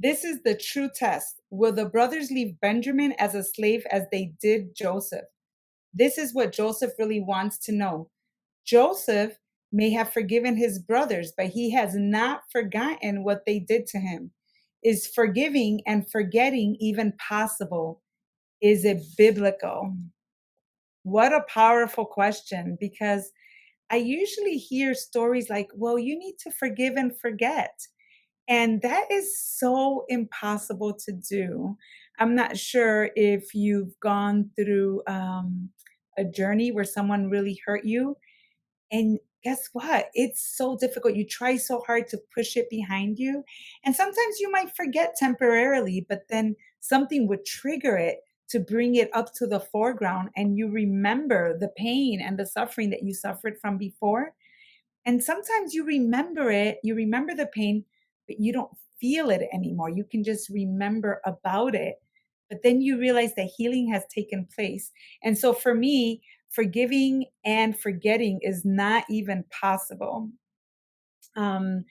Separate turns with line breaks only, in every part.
This is the true test. Will the brothers leave Benjamin as a slave as they did Joseph? This is what Joseph really wants to know. Joseph may have forgiven his brothers, but he has not forgotten what they did to him. Is forgiving and forgetting even possible? Is it biblical? What a powerful question, because I usually hear stories like, well, you need to forgive and forget. And that is so impossible to do. I'm not sure if you've gone through a journey where someone really hurt you. And guess what? It's so difficult. You try so hard to push it behind you. And sometimes you might forget temporarily, but then something would trigger it to bring it up to the foreground. And you remember the pain and the suffering that you suffered from before. And sometimes you remember it, you remember the pain, but you don't feel it anymore. You can just remember about it. But then you realize that healing has taken place. And so for me, forgiving and forgetting is not even possible. Um,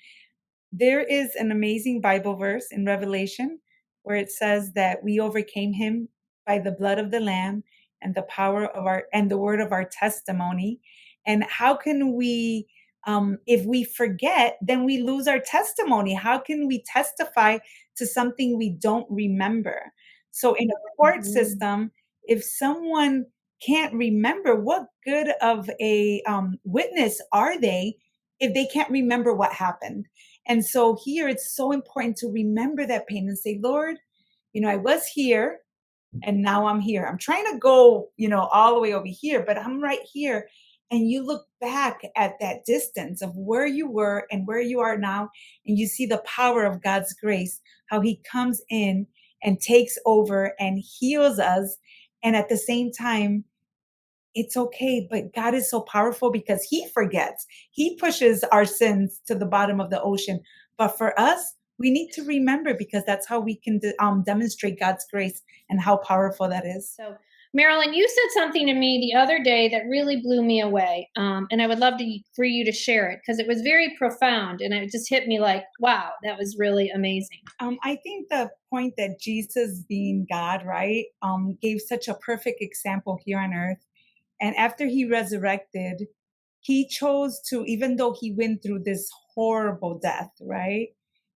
there is an amazing Bible verse in Revelation where it says that we overcame him by the blood of the Lamb and the power of our and the word of our testimony. And how can we, if we forget, then we lose our testimony? How can we testify to something we don't remember? So in a court system, if someone can't remember, what good of a witness are they if they can't remember what happened? And so here it's so important to remember that pain and say, Lord, I was here and now I'm here. I'm trying to go, all the way over here, but I'm right here. And you look back at that distance of where you were and where you are now, and you see the power of God's grace, how he comes in and takes over and heals us. And at the same time, it's okay, but God is so powerful because he forgets. He pushes our sins to the bottom of the ocean. But for us, we need to remember, because that's how we can demonstrate God's grace and how powerful that is.
So, Marilyn, you said something to me the other day that really blew me away, and I would love for you to share it because it was very profound, and it just hit me like, wow, that was really amazing.
I think the point that Jesus, being God, right, gave such a perfect example here on earth. And after he resurrected, he chose to, even though he went through this horrible death, right?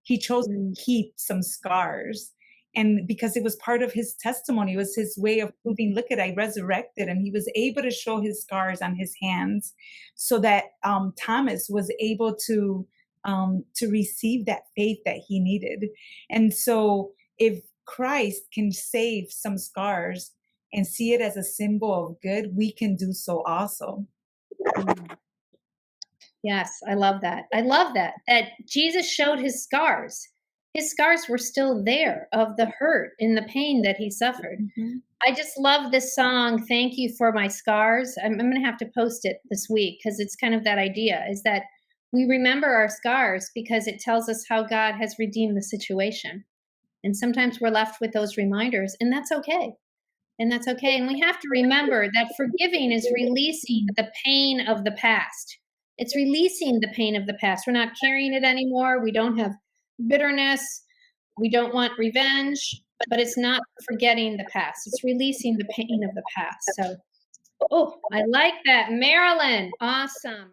He chose to keep some scars. And because it was part of his testimony, it was his way of proving, look at, I resurrected. And he was able to show his scars on his hands so that Thomas was able to receive that faith that he needed. And so if Christ can save some scars and see it as a symbol of good, we can do so also.
Yes, I love that. I love that. That Jesus showed his scars. His scars were still there of the hurt and the pain that he suffered.
Mhm.
I just love this song, Thank You for My Scars. I'm going to have to post it this week because it's kind of that idea is that we remember our scars because it tells us how God has redeemed the situation. And sometimes we're left with those reminders, and that's okay. And that's okay. And we have to remember that forgiving is releasing the pain of the past. It's releasing the pain of the past. We're not carrying it anymore. We don't have bitterness. We don't want revenge, but it's not forgetting the past. It's releasing the pain of the past. So, oh, I like that. Marilyn, awesome.